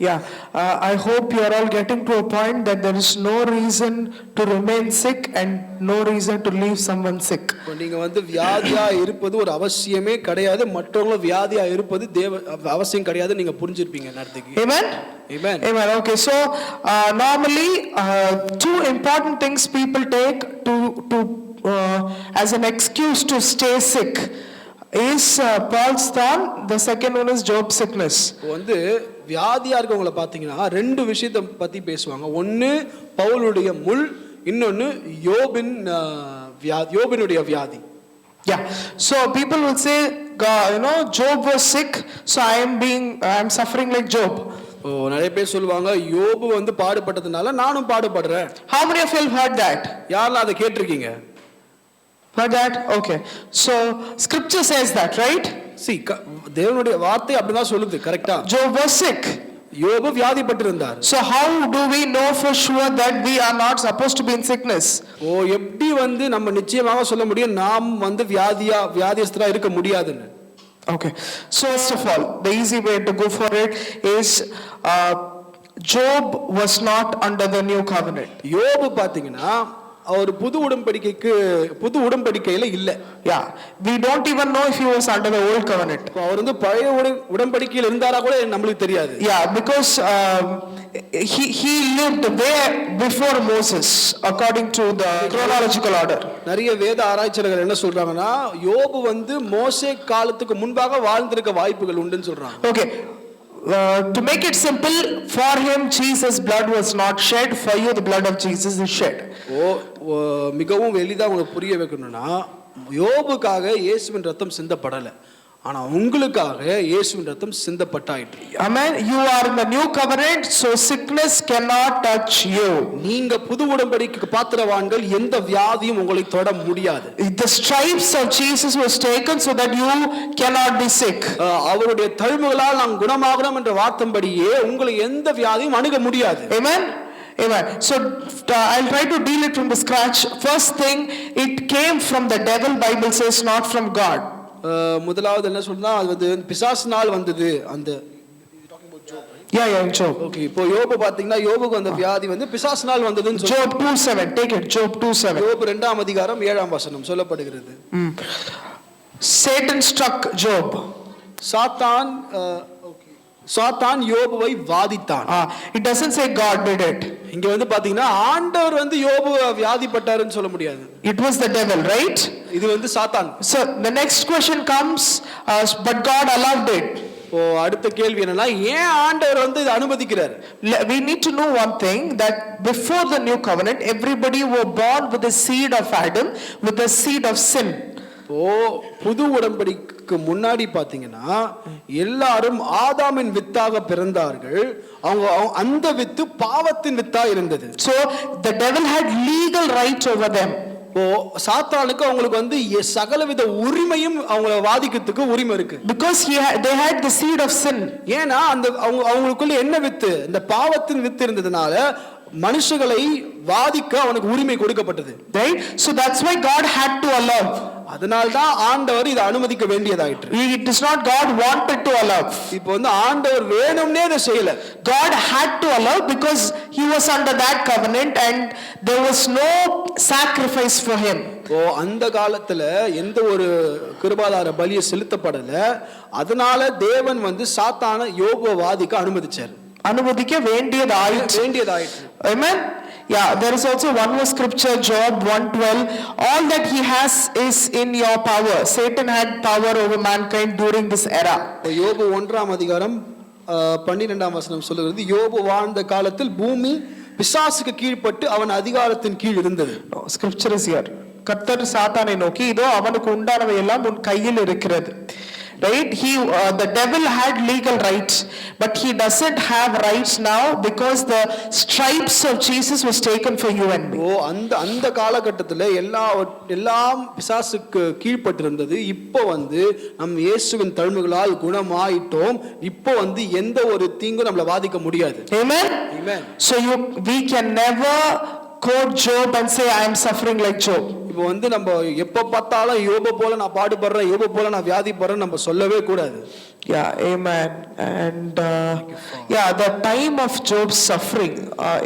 Yeah, I hope you are all getting to a point that there is no reason to remain sick and no reason to leave someone sick. நீங்க வந்து வியாதியா இருப்பது ஒரு அவசியமே கிடையாது, மற்றவங்க வியாதியா இருப்பது அவசியம் கிடையாது, நீங்க புரிஞ்சிருப்பீங்க நேரத்துக்கு. Amen. Amen. Amen. Okay, so normally two important things people take to as an excuse to stay sick is Paul's thorn. The second one is Job's sickness. வந்து வியாதியா இருக்கவங்கள பாத்தீங்கன்னா ரெண்டு விஷயத்தை பத்தி பேசுவாங்க. ஒன்னு பவுலுடைய முள், இன்னொன்னு யோபினுடைய வியாதி. Yeah, so people will say, Job was sick, so I am suffering like Job. நிறைய பேர் சொல்லுவாங்க யோபு வந்து பாடுபட்டதுனால நானும் பாடுபடுறேன். How many of you have heard that? யாரெல்லாம் அதை கேட்டிருக்கீங்க? Heard that? Okay, so scripture says that, right? See, தேவனுடைய வார்த்தை அப்படிதான் சொல்லுது, கரெக்ட்டா? Job was sick. யோபு வியாதிப்பட்டிருந்தார். So how do we know for sure that we are not supposed to be in sickness? எப்படி வந்து நம்ம நிச்சயமாக சொல்ல முடியும் நாம் வந்து வியாதியஸ்தரா இருக்க முடியாதுன்னு? Okay, so first of all, the easy way to go for it is Job was not under the new covenant. யோபு பாத்தீங்கன்னா அவர் புது உடன்படிக்கையில இல்ல. Yeah, we don't even know if he was under the old covenant. அவர் வந்து பழைய உடன்படிக்கையில இருந்தாரா கூட நமக்கு தெரியாது. Yeah, because he lived way before Moses according to the chronological order. நிறைய வேத ஆராய்ச்சியாளர்கள் என்ன சொல்றாங்கன்னா யோபு வந்து மோசே காலத்துக்கு முன்பாக வாழ்ந்திருக்க வாய்ப்புகள் உண்டுன்னு சொல்றாங்க. Okay, to make it simple, for him Jesus' blood was not shed, for you the blood of Jesus is shed. மிகவும் எளிதா உங்களுக்கு புரிய வைக்கணும்னா யோபுக்காக இயேசுவின் ரத்தம் சிந்தப்படல, ஆனா உங்களுக்காக இயேசுவின் ரத்தம் சிந்தப்பட்டாயிற்று. Amen. You are in the new covenant, so sickness cannot touch you. நீங்க புது உடன்படிக்கைக்கு பாத்திரவான்கள், எந்த வியாதியும் உங்களை தொட முடியாது. The stripes of Jesus was taken so that you cannot be sick. அவருடைய தழும்புகளால் நாம் குணமாகணும் என்ற வார்த்தைப்படியே உங்களை எந்த வியாதியும் அணுக முடியாது. Amen. Amen. So I'll try to deal it from the scratch. First thing, it came from the devil, Bible says, not from God. முதலாவது என்ன சொல்றா, அது வந்து பிசாசினால் வந்தது. அந்த Job. Okay, இப்போ யோபு பாத்தீங்கன்னா யோபுக்கு அந்த வியாதி வந்து பிசாசினால் வந்ததுன்னு சொல்றாங்க. Job 2:7, take it. Job 2:7. யோபு 2ஆம் அதிகாரம் 7ஆம் வசனம் சொல்லப்படுகிறது. Satan struck Job. சாத்தான் யோபுவை வாதித்தான். It doesn't say God did it. இங்க வந்து பாத்தீங்கன்னா ஆண்டவர் வந்து யோபு வியாதிப்பட்டாருன்னு சொல்ல முடியாது. It was the devil, right? இது வந்து சாத்தான். So the next question comes, but God allowed it. அடுத்த கேள்வி என்னன்னா, ஏன் ஆண்டவர் வந்து இதை அனுமதிக்கிறார்? We need to know one thing, that before the new covenant everybody were born with the seed of Adam, with the seed of sin. புது உடன்படிக்கைக்கு முன்னாடி பாத்தீங்கன்னா எல்லாரும் ஆதாமின் வித்தாக பிறந்தார்கள். அவங்க அந்த வித்து பாவத்தின் வித்தா இருந்தது. So the devil had legal rights over them. சாத்தானுக்கு அவங்களுக்கு வந்து சகலவித உரிமையும் அவங்கள வாதிக்கிறதுக்கு உரிமை இருக்கு. Because they had the seed of sin. ஏன்னா அந்த அவங்களுக்குள்ள என்ன வித்து, இந்த பாவத்தின் வித்து இருந்ததுனால மனுஷங்களை வாதிக்க அவனுக்கு உரிமை கொடுக்கப்பட்டது. Right? So that's why God had to allow. அதனால்தான் ஆண்டவர் இதை அனுமதிக்க வேண்டியதாயிற்று. It is not God wanted to allow. இப்போ வந்து ஆண்டவர் வேணும்னே இதை செய்யல. God had to allow because he was under that covenant and there was no sacrifice for him. அந்த காலத்துல எந்த ஒரு கிருபாதார பலியை செலுத்தப்படல. அதனால தேவன் வந்து சாத்தான யோபுவை வாதிக்க அனுமதிச்சார். அனுமதிக்க வேண்டியதாயிற்று. Amen. Yeah, there is also one more scripture, Job 1:12. All that he has is in your power. Satan had power over mankind during this era. யோபு 1ஆம் அதிகாரம் 12ஆம் வசனம் சொல்லுகிறது, யோபு வாழ்ந்த காலத்தில் பூமி பிசாசுக்கு கீழ்ப்பட்டு அவன் அதிகாரத்தின் கீழ் இருந்தது. Scripture is here. கர்த்தர் சாத்தானை நோக்கி, இதோ அவனுக்கு உண்டானவை எல்லாம் உன் கையில் இருக்கிறது. Right? The devil had legal rights, but he doesn't have rights now because the stripes of Jesus was taken for you and me. அந்த காலகட்டத்தில் எல்லாம் பிசாசுக்கு கீழ்ப்பட்டிருந்தது. இப்போ வந்து நம் இயேசுவின் தழும்புகளால் குணமாயிட்டோம். இப்போ வந்து எந்த ஒரு தீங்கும் நம்மள வாதிக்க முடியாது. Amen. Amen. So we can never quote Job and say I am suffering like Job. இப்போ வந்து நம்ம எப்ப பார்த்தாலும் யோபு போல நான் பாடுபடுறேன், யோபு போல நான் வியாதிப்படுறேன் நம்ம சொல்லவே கூடாது. Yeah, amen. And yeah, the time of Job's suffering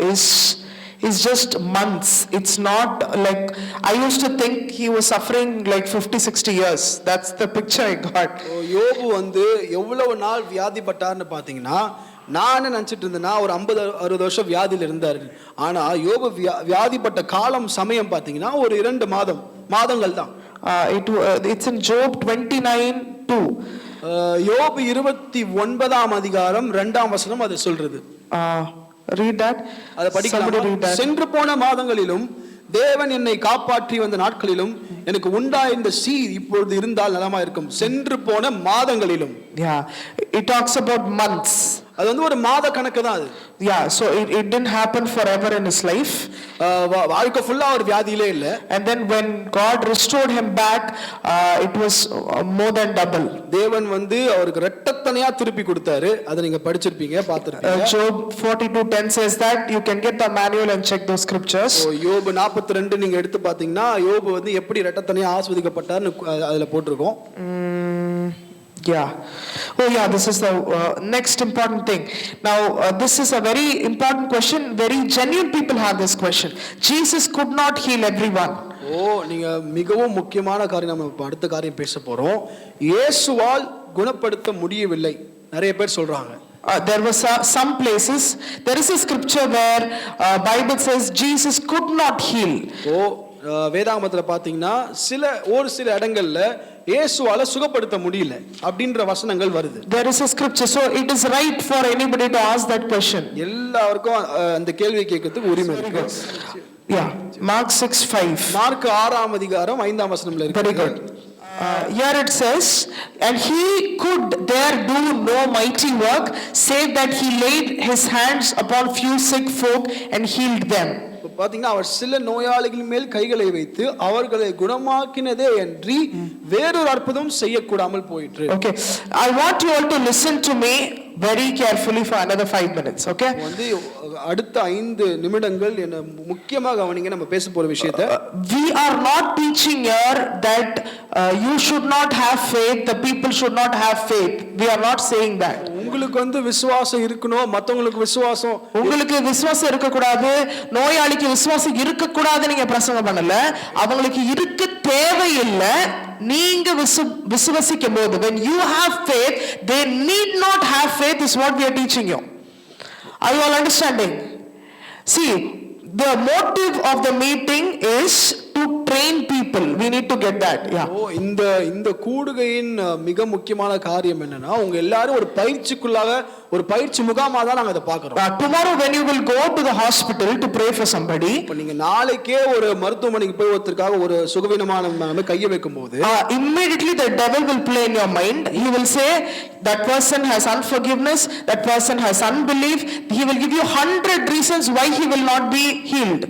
is just months. It's not like, I used to think he was suffering like 50-60 years. That's the picture I got. யோபு வந்து எவ்வளவு நாள் வியாதிப்பட்டார்னு பாத்தீங்கன்னா, நான் நினைச்சிட்டு இருந்தேன்னா ஒரு 50-60 வருஷம் வியாதியில இருந்தாரு. ஆனா யோபு வியாதிப்பட்ட காலம் சமயம் பாத்தீங்கன்னா ஒரு 2 மாதங்கள் தான். It's in Job 29:2. யோபு 29ஆம் அதிகாரம் 2ஆம் வசனம் அது சொல்றது. Read that. அதை படிக்கலாம். சென்று போன மாதங்களிலும் தேவன் என்னை காப்பாற்றி வந்த நாட்களிலும் எனக்கு உண்டாயிருந்த சீர் இப்பொழுது இருந்தால் நலமா இருக்கும். சென்று போன மாதங்களிலும். Yeah, it talks about months. அது வந்து ஒரு மாத கணக்கு தான் அது. Yeah, so it didn't happen forever in his life. வாழ்க்கை ஃபுல்லா ஒரு வியாதியிலே இல்ல. And then when God restored him back, it was more than double. தேவன் வந்து அவருக்கு இரட்டத்தனையா திருப்பி கொடுத்தாரு. அதை நீங்க படிச்சிருப்பீங்க, பார்த்திருப்பீங்க. Job 42:10 says that. You can get the manual and check those scriptures. யோபு 42 நீங்க எடுத்து பாத்தீங்கன்னா யோபு வந்து எப்படி இரட்டத்தனையா ஆசீர்வதிக்கப்பட்டார்னு அதுல போட்டிருக்கோம். Yeah. Oh yeah, this is the next important thing. Now this is a very important question. Very genuine people have this question. Jesus could not heal everyone. நீங்க மிகவும் முக்கியமான காரியம் நம்ம அடுத்த காரியம் பேச போறோம். இயேசுவால் குணப்படுத்த முடியவில்லை நிறைய பேர் சொல்றாங்க. There were some places, there is a scripture where Bible says Jesus could not heal. வேதாகமத்துல பாத்தீங்கன்னா ஒரு சில இடங்கள்ல இயேசுவால சுகப்படுத்த முடியல அப்படின்ற வசனங்கள் வருது. There is a scripture, so it is right for anybody to ask that question. எல்லாருக்கும் அந்த கேள்வி கேட்கிறதுக்கு உரிமை இருக்கு. Yeah, Mark 6:5. மார்க் 6ஆம் அதிகாரம் 5ஆம் வசனம்ல இருக்கு. Very good. Here it says, and he could there do no mighty work save that he laid his hands upon few sick folk and healed them. பாத்தீங்கன்னா அவர் சில நோயாளிகள் மேல் கைகளை வைத்து அவர்களை குணமாக்கினதே அன்றி வேறொரு அற்புதம் செய்யக்கூடாமல் போயிற்று. Okay, I want you all to listen to me very carefully for another 5 minutes. Okay, வந்து அடுத்த 5 நிமிடங்கள் என்ன முக்கியமாக கவனிங்க. நம்ம பேச போற விஷயத்தை, we are not teaching here that you should not have faith, the people should not have faith. We are not saying that. உங்களுக்கு வந்து விசுவாசம் இருக்கணும், மத்தவங்களுக்கு விசுவாசம், உங்களுக்கு விசுவாசம் இருக்க கூடாது, நோயாளிக்கு விசுவாசம் இருக்க கூடாது நீங்க பிரசங்கம் பண்ணல. அவங்களுக்கு இருக்க தேவையில்லை. நீங்க விசுவாசிக்கும் போது, when you have faith, they need not have faith is what we are teaching you. Are you all understanding? See, the motive of the meeting is to train people. We need to get that. Yeah. இந்த கூடுகையின் மிக முக்கியமான காரியம் என்னன்னா, உங்க எல்லாரும் ஒரு பயிற்சிக்குள்ளாக ஒரு பயிற்சி முகாமா தான் நாங்க அதை பார்க்கிறோம். Tomorrow when you will go to the hospital to pray for somebody, இப்ப நீங்க நாளைக்கே ஒரு மருத்துவமனைக்கு போய் ஒருத்தருக்காக ஒரு சுகவீனமான கையை வைக்கும்போது, immediately the devil will play in your mind. He will say that person has unforgiveness, that person has unbelief. He will give you 100 reasons why he will not be healed.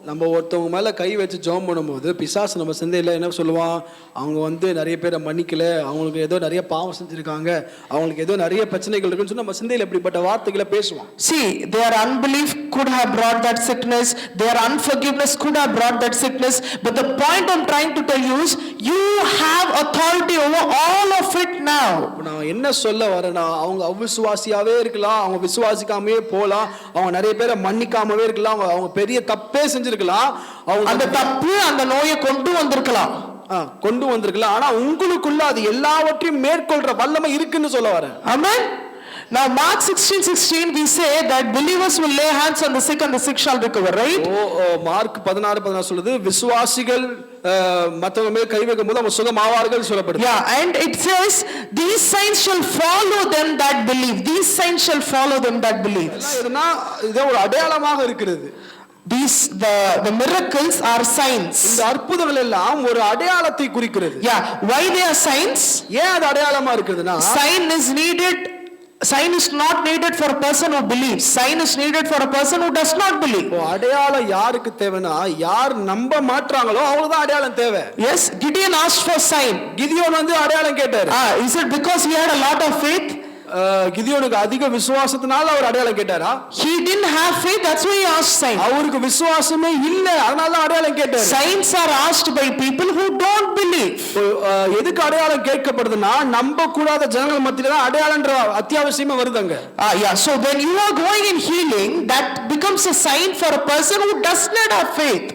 நம்ம ஒருத்தவங்க மேல கை வச்சு ஜெபம் பண்ணும்போது பிசாசு நம்ம சிந்தையில என்ன சொல்லுவான், அவங்க வந்து நிறைய பேரை மன்னிக்கல, அவங்களுக்கு ஏதோ நிறைய பாவம் செஞ்சிருக்காங்க, அவங்களுக்கு ஏதோ நிறைய பிரச்சனைகள் இருக்குன்னு சொல்லி நம்ம சிந்தையில இப்படிப்பட்ட வார்த்தைகளை பேசுவோம். See, their unbelief could have brought that sickness, their unforgiveness could have brought that sickness, but the point I'm trying to tell you is you have authority over all of it now. நான் என்ன சொல்ல வரேன்னா, அவங்க அவிசுவாசியாவே இருக்கலாம், அவங்க விசுவாசிக்காமயே போலாம், அவங்க நிறைய பேரை மன்னிக்காமவே இருக்கலாம், அவங்க பெரிய தப்பே செஞ்சிருக்கலாம், அவங்க அந்த தப்பு அந்த நோயை கொண்டு வந்திருக்கலாம், ஆனா உங்களுக்குள்ள அது எல்லாவற்றையும் மேற்கொள்ற வல்லமை இருக்குன்னு சொல்ல வரேன். ஆமென். Now Mark 16:16 we say that believers will lay hands on the sick and the sick shall recover, right? Mark 16:16 சொல்லுது, விசுவாசிகள் மத்தவங்க மேல் கை வைக்கும்போது அவங்க சுகமாவார்கள் சொல்லப்படுது. Yeah, and it says these signs shall follow them that believe. These signs shall follow them that believe. இதுனா இது ஒரு அடையாளமாக இருக்கிறது. These the miracles are signs. இந்த அற்புதங்கள் எல்லாம் ஒரு அடையாளத்தை குறிக்கிறது. Yeah, why they are signs? ஏன் அது அடையாளமா இருக்குதுன்னா, sign is not needed for a person who believes. Sign is needed for a person who does not believe. அடையாளம் யாருக்கு தேவைனா, யார் நம்ப மாட்றாங்களோ அவங்களுக்கு தான் அடையாளம் தேவை. Yes, Gideon asked for sign. Gideon வந்து அடையாளம் கேட்டார். Is it because he had a lot of faith? கிதியோனுக்கு அதிக விசுவாசத்தினால அவர் அடையாளம் கேட்டாரா? He didn't have faith, that's why he asked sign. அவருக்கு விசுவாசமே இல்ல, அதனால தான் அடையாளம் கேட்டார். Signs are asked by people who don't believe. எதுக்கு அடையாளம் கேட்கப்படுதுன்னா நம்ப கூடாத ஜனங்கள் மத்தியில தான் அடையாளம்ன்ற அத்தியாவசியமா வருதுங்க. Yeah, so when you are going in healing, that becomes a sign for a person who does not have faith.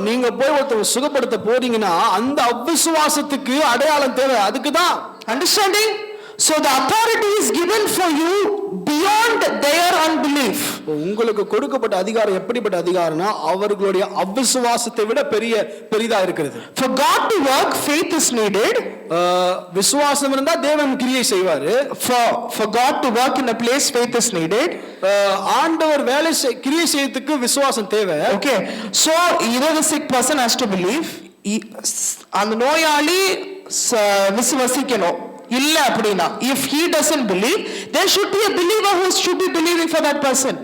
நீங்க போய் ஒருத்தர் சுகப்படுத்த போறீங்கன்னா அந்த அவிசுவாசத்துக்கு அடையாளம் தேவை, அதுக்கு தான். Understanding? So the authority is given for you beyond their unbelief. உங்களுக்கு கொடுக்கப்பட்ட அதிகாரம் எப்படிப்பட்ட அதிகாரம்னா அவர்களுடைய அவிசுவாசத்தை விட பெரிதா இருக்கிறது. For God to work, faith is needed. விசுவாசம் இருந்தா தேவன் கிரியை செய்வாரு. For God to work in a place, faith is needed. ஆண்டவர் கிரியை செய்யறதுக்கு விசுவாசம் தேவை. Okay, so either the sick person has to believe, அந்த நோயாளி விசுவாசிக்கணும். இல்ல அப்படினா if he doesn't believe, there should be a believer who should be believing for that person.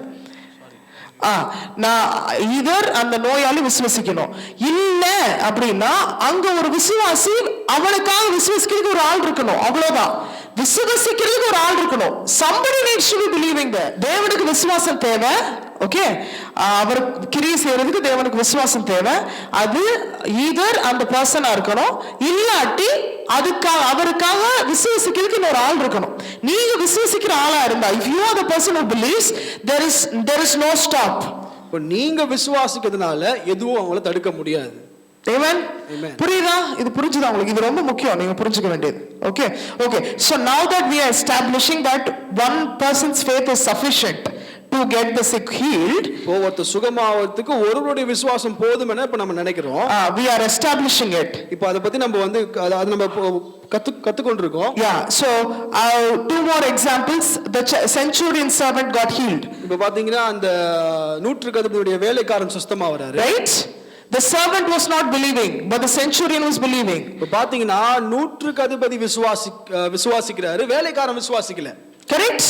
நான் இதர் அந்த நோயாளி விசுவாசிக்கணும். இல்ல அப்படின்னா அங்க ஒரு விசுவாசி அவனுக்காக விசுவாசிக்கிறதுக்கு ஒரு ஆள் இருக்கணும், அவ்வளவுதான். விசுவாசிக்கிறதுக்கு ஒரு ஆள் இருக்கணும். somebody needs to be believing there. தேவனுக்கு விசுவாசம் தேவை. ஓகே, அவர் கிரியை செய்யறதுக்கு தேவனுக்கு விசுவாசம் தேவை. அது ஈதர் அந்த பர்சனா இருக்கணும், இல்லாட்டி அவருக்காக விசுவாசிக்கிறதுக்கு இன்னொரு ஆள் இருக்கணும். நீங்க விசுவாசிக்கிற ஆளா இருந்தா, if you are the person who believes, there is no stop. நீங்க விசுவாசிக்கிறதுனால எதுவும் அவங்கள தடுக்க முடியாது. Amen. புரியுதா? இது புரிஞ்சுதா உங்களுக்கு? இது ரொம்ப முக்கியம், நீங்க புரிஞ்சுக்க வேண்டியது. Okay, so now that we are establishing that one person's faith is sufficient to get the sick healed, ஒருத்தர் சுகமாவதுக்கு ஒருவருடைய விசுவாசம் போதும் என இப்ப நம்ம நினைக்கிறோம். We are establishing it. இப்போ அத பத்தி நம்ம வந்து அது நம்ம கத்துக்கொண்டிருக்கோம். Yeah, so two more examples. The centurion servant got healed. இப்போ பாத்தீங்கன்னா அந்த நூற்றுக்கதிபதியுடைய வேலைக்காரன் சுத்தமாவறாரு. Right? The servant was not believing, but the centurion was believing. இப்போ பாத்தீங்கன்னா நூற்றுக்கதிபதி விசுவாசிக்கிறாரு, வேலைக்காரன் விசுவாசிக்கல. Correct?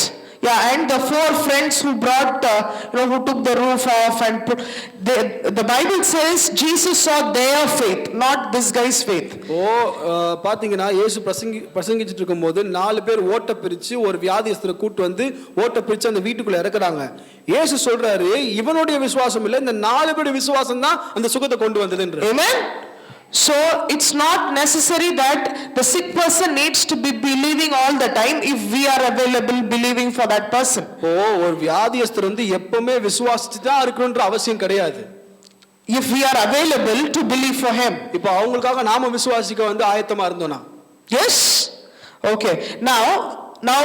Yeah, and the four friends who brought, who took the roof off and put, the Bible says Jesus saw their faith, not this guy's faith. பாத்தீங்கன்னா இயேசு பிரசங்கிச்சிட்டு இருக்கும்போது 4 பேர் ஓட்ட பிரிச்சு ஒரு வியாதியஸ்தரை கூட்டி வந்து ஓட்ட பிரிச்சு அந்த வீட்டுக்குள்ள இறக்குறாங்க. இயேசு சொல்றாரு இவனுடைய விசுவாசம் இல்ல, இந்த 4 பேருடைய விசுவாசம் தான் அந்த சுகத்தை கொண்டு வந்ததுன்றார். Amen. So it's not necessary that the sick person needs to be believing all the time if we are available believing for that person. ஒரு வியாதியஸ்தர் வந்து எப்பவுமே விசுவாசிச்சு தான் இருக்கணும்ன்ற அவசியம் கிடையாது. If we are available to believe for him. இப்போ அவங்களுக்காக நாம விசுவாசிக்க வந்து ஆயத்தமா இருந்தோம்னா. Yes. Okay. Now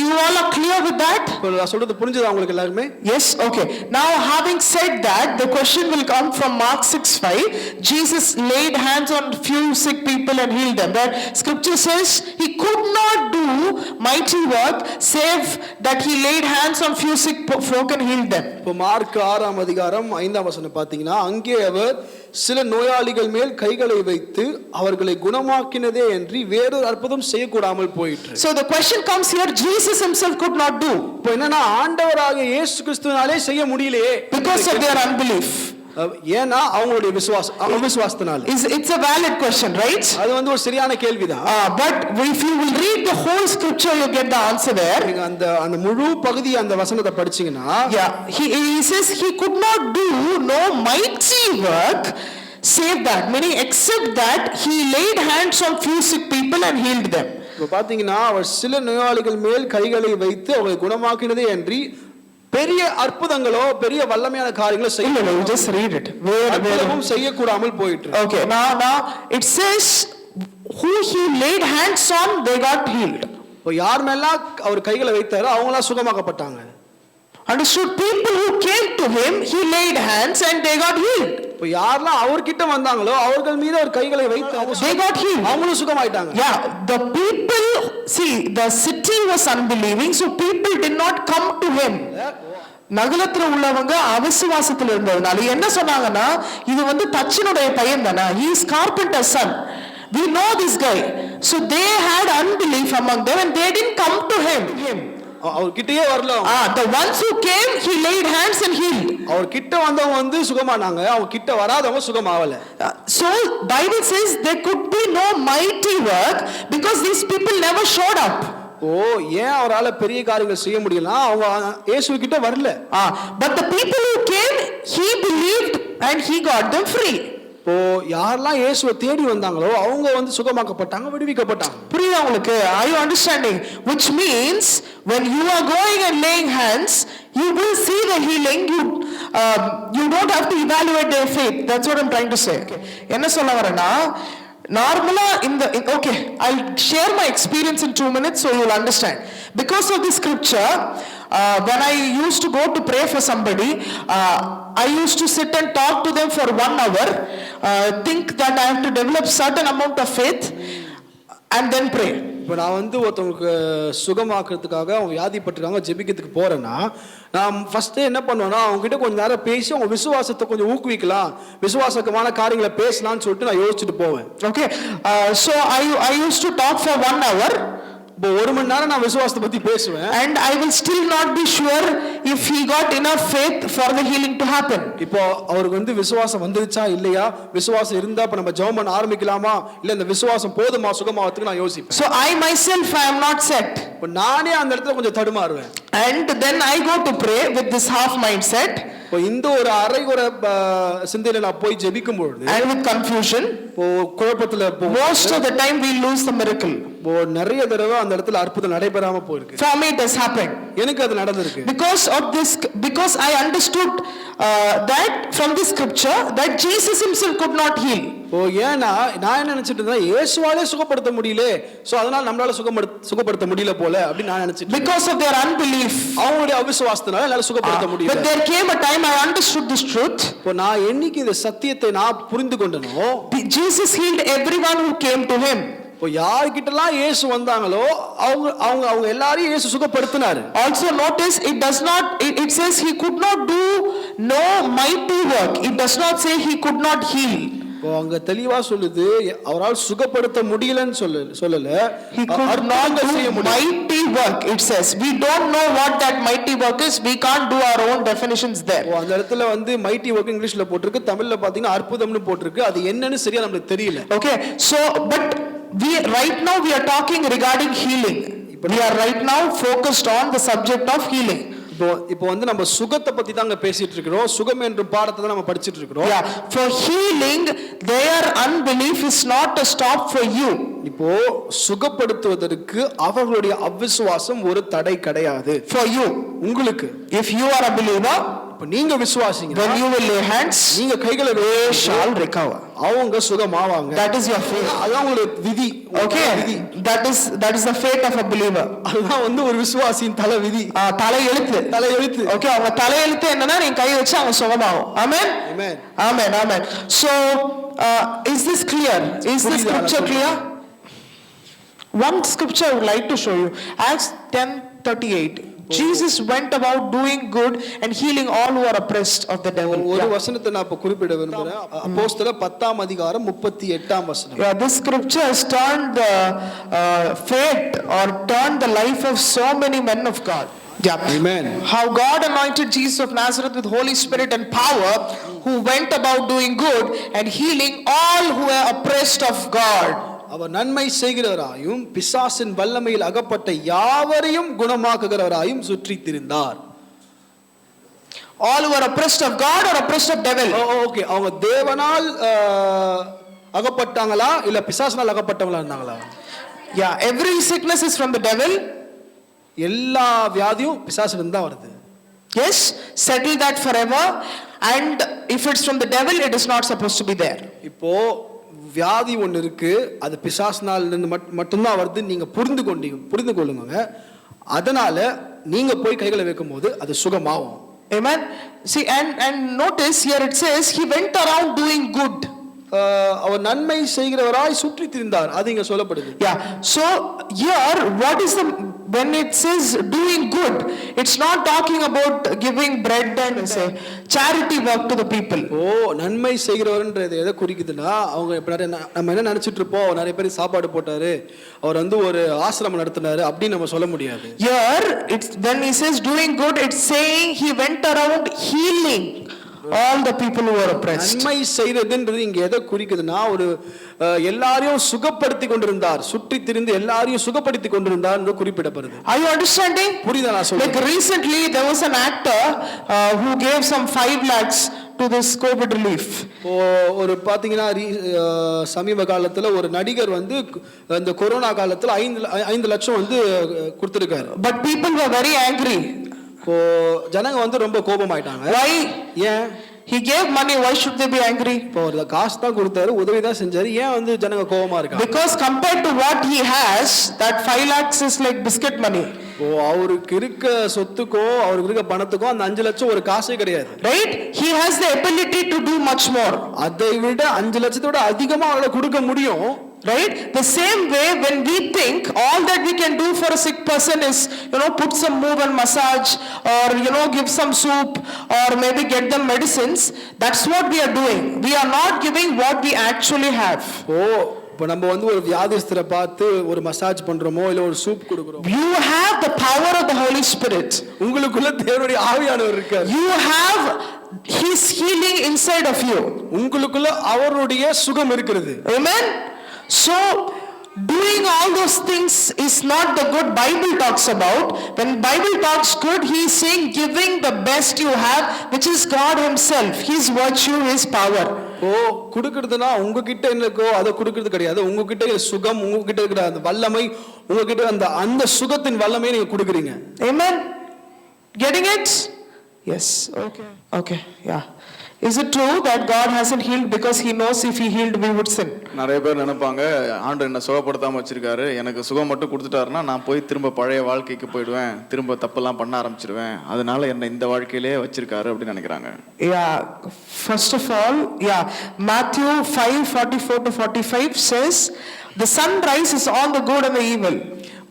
you all are clear with that? நான் சொல்றது புரிஞ்சதா உங்களுக்கு எல்லாருமே? Yes. Okay. Now having said that, the question will come from Mark 6:5. Jesus laid hands on few sick people and healed them. That scripture says he could not do mighty work save that he laid hands on few sick folk and healed them. இப்போ mark 6ஆம் அதிகாரம் 5ஆம் வசனம் பாத்தீங்கன்னா அங்கே அவர் சில நோயாளிகள் மேல் கைகளை வைத்து அவர்களை குணமாக்கினதே என்று வேறொரு அற்புதம் செய்யக்கூடாமல் போயிற்று. So the question comes here, Jesus himself could not do. இப்போ என்னன்னா ஆண்டவராகிய இயேசு கிறிஸ்துவினாலே செய்ய முடியலையே, because of their unbelief. ஏன்னா அவங்களுடைய அவிசுவாசத்தினால. It's a valid question, right? அது வந்து ஒரு சரியான கேள்விதான். But if you will read the whole scripture, you get the answer there. நீங்க அந்த முழு பகுதி அந்த வசனத்தை படிச்சீங்கன்னா, yeah, he says he could not do no mighty work save that, meaning except that he laid hands on few sick people and healed them. இப்போ பாத்தீங்கன்னா அவர் சில நோயாளிகள் மேல் கைகளை வைத்து அவங்களை குணமாக்கினதே அன்றி பெரிய அற்புதங்களோ பெரிய வல்லமையான காரியங்களோ செய்யல. Just read it. அற்புதமும் செய்யக்கூடாமல் போயிற்று. Okay, now it says who he laid hands on, they got healed. இப்போ யார் மேல அவர் கைகளை வைத்தாரோ அவங்களா சுகமாக்கப்பட்டாங்க. Understood? People who came to him, he laid hands and they got healed. இப்போ யாரெல்லாம் அவர்கிட்ட வந்தாங்களோ அவர்கள் மீது அவர் கைகளை வைத்து they got healed. அவங்களும் சுகமாயிட்டாங்க. Yeah, the people, see, the city was unbelieving, so people did not come to him. நகரத்துல உள்ளவங்க அவிசுவாசத்துல இருந்ததுனால என்ன சொன்னாங்கன்னா, இது வந்து தச்சனுடைய பையன் தானே, he is carpenter's son, we know this guy, so they had unbelief among them and they didn't come to him. அவர் கிட்டயே வரல. The ones who came, he laid hands and healed. அவர் கிட்ட வந்தவங்க வந்து சுகமானாங்க, அவங்க கிட்ட வராதவங்க சுகமாவல. So Bible says there could be no mighty work because these people never showed up. இப்போ ஏன் அவரால பெரிய காரியங்கள் செய்ய முடியலனா அவங்க இயேசு கிட்ட வரல. But the people who came, he believed and he got them free. இப்போ யாரெல்லாம் இயேசுவை தேடி வந்தாங்களோ அவங்க வந்து சுகமாக்கப்பட்டாங்க, விடுவிக்கப்பட்டாங்க. புரியுதா உங்களுக்கு? Are you understanding? Which means when you are going and laying hands, you will see the healing. You don't have to evaluate their faith. That's what I'm trying to say. என்ன சொல்ல வரேன்னா, நார்மலா okay, I'll share my experience in 2 minutes so you'll understand. Because of this scripture, when I used to go to pray for somebody, I used to sit and talk to them for 1 hour, think that I have to develop certain amount of faith and then pray. இப்போ நான் வந்து ஒருத்தவங்களுக்கு சுகமாக்குறதுக்காக அவங்க வியாதிப்பட்டிருக்காங்க ஜெபிக்கிறதுக்கு போறேன்னா, நான் first என்ன பண்ணுவேன்னா அவங்க கிட்ட கொஞ்ச நேரம் பேசி அவங்க விசுவாசத்தை கொஞ்சம் ஊக்குவிக்கலாம், விசுவாசமான காரியங்களை பேசலாம்னு சொல்லிட்டு நான் யோசிச்சுட்டு போவேன். Okay, so I used to talk for 1 hour. இப்போ 1 மணி நேரம் நான் விசுவாசத்தை பத்தி பேசுவேன். And I will still not be sure if he got enough faith for the healing to happen. இப்போ அவருக்கு வந்து விசுவாசம் வந்துருச்சா இல்லையா, விசுவாசம் இருந்தா இப்ப நம்ம ஜெபம் பண்ண ஆரம்பிக்கலாமா, இல்ல இந்த விசுவாசம் போதுமா சுகமாவதுக்கு நான் யோசிப்பேன். So I myself I am not set. இப்போ நானே அந்த இடத்துல கொஞ்சம் தடுமாறுவேன். And then I go to pray with this half mindset. இப்போ இந்த ஒரு அரைகுறை சிந்தையில நான் போய் ஜெபிக்கும் பொழுது and with confusion, இப்போ குழப்பத்துல most of the time we lose the miracle. இப்போ நிறைய தடவை அந்த இடத்துல அற்புதம் நடைபெறாம போயிருக்கு. For me it has happened. எனக்கு அது நடந்திருக்கு. Because I understood that from this scripture that Jesus himself could not heal. ஓ ஏன்னா நான் என்ன நினைச்சிட்டு இருந்தேன், இயேசுவாலே சுகப்படுத்த முடியல, சோ அதனால நம்மளால சுகப்படுத்த முடியல போல அப்படி நான் நினைச்சிட்டேன். Because of their unbelief, அவங்களுடைய அவிசுவாசத்தினால என்னால சுகப்படுத்த முடியல. But there came a time I understood this truth. இப்போ நான் என்னைக்கு இந்த சத்தியத்தை நான் புரிந்து கொண்டனோ, Jesus healed everyone who came to him. இப்போ யார்கிட்டலாம் இயேசு வந்தாங்களோ அவங்க எல்லாரையும் இயேசு சுகப்படுத்தினாரு. Also notice it says he could not do no mighty work. It does not say he could not heal. இப்போ அங்க தெளிவா சொல்லுது அவரால் சுகப்படுத்த முடியலன்னு சொல்லல, he could not do mighty work. It says we don't know what that mighty work is. We can't do our own definitions there. அந்த இடத்துல வந்து mighty work இங்கிலீஷ்ல போட்டுருக்கு, தமிழ்ல பாத்தீங்கன்னா அற்புதம்னு போட்டுருக்கு. அது என்னன்னு சரியா நமக்கு தெரியல. Okay, so but right now we are talking regarding healing. We are right now focused on the subject of healing. இப்போ வந்து நம்ம சுகத்தை பத்தி தாங்க பேசிட்டு இருக்கிறோம். சுகம் என்ற பாடத்தை தான் நம்ம படிச்சிட்டு இருக்கிறோம். Yeah, for healing their unbelief is not a stop for you. இப்போ சுகப்படுத்துவதற்கு அவர்களுடைய அவிசுவாசம் ஒரு தடை கிடையாது. For you, உங்களுக்கு, if you are a believer, இப்போ நீங்க விசுவாசிங்க, when you will lay hands, நீங்க கைகளை they shall recover. அவங்க சுகமாவாங்க. That is your faith. அதான் உங்களுடைய விதி. Okay, that is the fate of a believer. அதுதான் வந்து ஒரு விசுவாசியின் தலை விதி, தலை எழுத்து. Okay, அவங்க தலை எழுத்து என்னன்னா நீங்க கை வச்சு அவங்க சுகமாகும். Amen. Amen. Amen. Amen. So is this clear? Is this scripture clear? One scripture I would like to show you. Acts 10:38. Jesus went about doing good and healing all who are oppressed of the devil. ஒரு வசனத்தை நான் இப்ப குறிப்பிட விரும்புறேன். அப்போஸ்தலர் 10ஆம் அதிகாரம் 38ஆம் வசனம். Yeah, this scripture has turned the fate or turned the life of so many men of God. Yeah. Amen. How God anointed Jesus of Nazareth with Holy Spirit and power, who went about doing good and healing all who were oppressed of God. அவர் நன்மை செய்கிறவராயும் பிசாசின் வல்லமையில் அகப்பட்ட யாவரையும் குணமாக்குகிறவராயும் சுற்றி திரிந்தார். All who are oppressed of God or oppressed of devil? Okay, அவங்க தேவனால் அகப்பட்டாங்களா இல்ல பிசாசினால் அகப்பட்டவங்களா இருந்தாங்களா? Yeah, every sickness is from the devil. எல்லா வியாதியும் பிசாசிலிருந்து தான் வருது. Yes, settle that forever. And if it's from the devil, it is not supposed to be there. இப்போ வியாதி ஒன்று இருக்கு, அது பிசாசினால் இருந்து மட்டும்தான் வருது, நீங்க புரிந்து கொள்ளுங்க. அதனால நீங்க போய் கைகளை வைக்கும்போது அது சுகமாகும். Amen. See, and notice here it says he went around doing good. அவர் நன்மை செய்கிறவராய் சுற்றி திரிந்தார், அது இங்க சொல்லப்படுது. Yeah, so here what is the, when it says doing good, it's not talking about giving bread and say charity work to the people. நன்மை செய்கிறவர்ன்றது எதை குறிக்குதுன்னா, அவங்க நம்ம என்ன நினைச்சிட்டு இருப்போம், நிறைய பேர் சாப்பாடு போட்டாரு, அவர் வந்து ஒரு ஆசிரமம் நடத்தினாரு அப்படின்னு நம்ம சொல்ல முடியாது. Here it's when he says doing good, it's saying he went around healing all the people who were oppressed. நன்மை செய்யறதுன்றது இங்க எதை குறிக்குதுன்னா ஒரு எல்லாரையும் சுகப்படுத்தி கொண்டிருந்தார், சுற்றி திரிந்து எல்லாரையும் சுகப்படுத்தி கொண்டிருந்தார் என்று குறிப்பிடப்படுது. Are you understanding? புரியுதா நான் சொல்றது? Like recently there was an actor who gave some 5 lakhs to this COVID relief. ஒரு பாத்தீங்கன்னா சமீப காலத்துல ஒரு நடிகர் வந்து இந்த கொரோனா காலத்துல 5 லட்சம் வந்து கொடுத்திருக்காரு. But people were very angry. ஜனங்க வந்து ரொம்ப கோபமாயிட்டாங்க. Why? ஏன்? He gave money, why should they be angry? இப்போ ஒரு காசு தான் கொடுத்தாரு, உதவி தான் செஞ்சாரு, ஏன் வந்து ஜனங்க கோபமா இருக்காங்க? Because compared to what he has, that 5 lakhs is like biscuit money. அவருக்கு இருக்க சொத்துக்கோ அவருக்கு இருக்க பணத்துக்கோ அந்த 5 லட்சம் ஒரு காசே கிடையாது. Right? He has the ability to do much more. அதை விட 5 லட்சத்தோட அதிகமா அவரால கொடுக்க முடியும். Right? The same way when we think all that we can do for a sick person is, put some move and massage, or, give some soup, or maybe get them medicines, that's what we are doing. We are not giving what we actually have. இப்போ நம்ம வந்து ஒரு வியாதிஸ்தரை பார்த்து ஒரு massage பண்றோமோ இல்ல ஒரு soup கொடுக்கிறோம். You have the power of the Holy Spirit. உங்களுக்குள்ள தேவனுடைய ஆவியானவர் இருக்கார். You have his healing inside of you. உங்களுக்குள்ள அவருடைய சுகம் இருக்கிறது. Amen. So doing all those things is not the good Bible talks about. When Bible talks good, he is saying giving the best you have, which is God himself, his virtue, his power. கொடுக்கிறதுனா உங்ககிட்ட என்னக்கோ அதை கொடுக்கிறது கிடையாது. உங்ககிட்ட சுகம், உங்ககிட்ட இருக்கிற அந்த வல்லமை, உங்ககிட்ட அந்த சுகத்தின் வல்லமையை நீங்க கொடுக்குறீங்க. Amen. Getting it? Yes. Okay. Yeah. Is it true that God hasn't healed because he knows if he healed we would sin? நிறைய பேர் நினைப்பாங்க, ஆண்டவர் என்ன சுகப்படுத்தாம வச்சிருக்காரு, எனக்கு சுகம் மட்டும் கொடுத்துட்டாருன்னா நான் போய் திரும்ப பழைய வாழ்க்கைக்கு போயிடுவேன், திரும்ப தப்பெல்லாம் பண்ண ஆரம்பிச்சிடுவேன், அதனால என்ன இந்த வாழ்க்கையிலே வச்சிருக்காரு அப்படின்னு நினைக்கிறாங்க. Yeah, first of all, Matthew 5:44 to 45 says the sun rises on the good and the evil.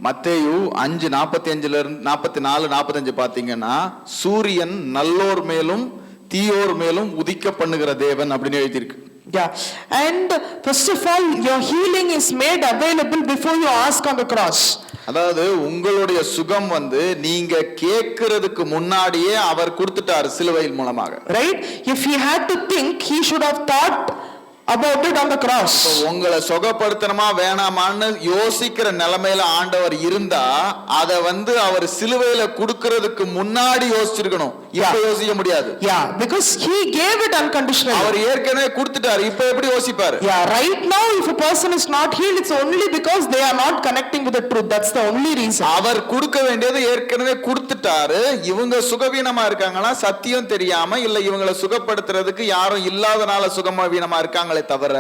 மத்தேயு 5:45 இருந்து 44-45 பாத்தீங்கன்னா சூரியன் நல்லோர் மேலும் தீயோர் மேலும் உதிக்க பண்ணுகிற தேவன் அப்படின்னு எழுதியிருக்கு. Yeah, and first of all your healing is made available before you ask on the cross. அதாவது உங்களுடைய சுகம் வந்து நீங்க கேட்கிறதுக்கு முன்னாடியே அவர் கொடுத்துட்டார் சிலுவையின் மூலமாக. Right? If he had to think, he should have thought about it on the cross. உங்களை சுகப்படுத்தணுமா வேணாமான்னு யோசிக்கிற நிலைமையில ஆண்டவர் இருந்தா அத வந்து அவர் சிலுவையில கொடுக்கிறதுக்கு முன்னாடி யோசிச்சிருக்கணும். இப்ப யோசிக்க முடியாது. Yeah, because he gave it unconditionally. அவர் ஏற்கனவே கொடுத்துட்டாரு, இப்ப எப்படி யோசிப்பாரு? Yeah, right now if a person is not healed, it's only because they are not connecting with the truth. That's the only reason. அவர் கொடுக்க வேண்டியது ஏற்கனவே கொடுத்துட்டாரு. இவங்க சுகவீனமா இருக்காங்கன்னா சத்தியம் தெரியாம இல்ல இவங்களை சுகப்படுத்துறதுக்கு யாரும் இல்லாதனால சுகவீனமா இருக்காங்க தவிர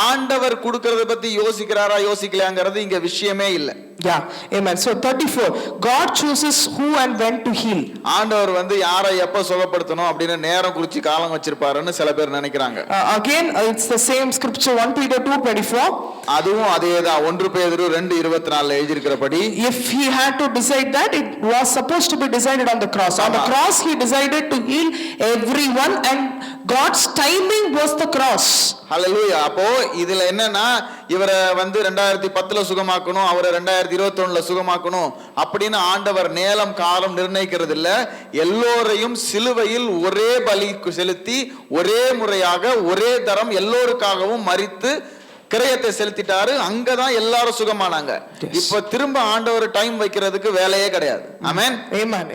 ஆண்டவர் கொடுக்கிறத பத்தி யோசிக்கிறாரா யோசிக்கலையாங்கிறது இங்க விஷயமே இல்ல. Yeah, amen. So 34, God chooses who and when to heal. ஆண்டவர் வந்து யாரை எப்ப சுகப்படுத்தணும் அப்படின்னு நேரம் குறிச்சு காலம் வச்சிருப்பாருன்னு சில பேர் நினைக்கிறாங்க. Again it's the same scripture 1 Peter 2:24. அதுவும் அதேதான் 1 பேதுரு 2:24 எழுதி இருக்கிறபடி if he had to decide that, it was supposed to be decided on the cross. On the cross he decided to heal everyone and God's timing was the cross. ஹல்லேலூயா. அப்போ இதுல என்னன்னா இவரை வந்து 2010 சுகமாக்கணும், அவரை 2021 சுகமாக்கணும் அப்படின்னு ஆண்டவர் நேரம் காலம் நிர்ணயிக்கிறது இல்ல. எல்லோரையும் சிலுவையில் ஒரே பலி செலுத்தி ஒரே முறையாக ஒரே தரம் எல்லோருக்காகவும் மரித்து கிரயத்தை செலுத்திட்டாரு. அங்கதான் எல்லாரும் சுகமானாங்க. இப்ப திரும்ப ஆண்டவர் டைம் வைக்கிறதுக்கு வேலையே கிடையாது. ஆமென். Amen.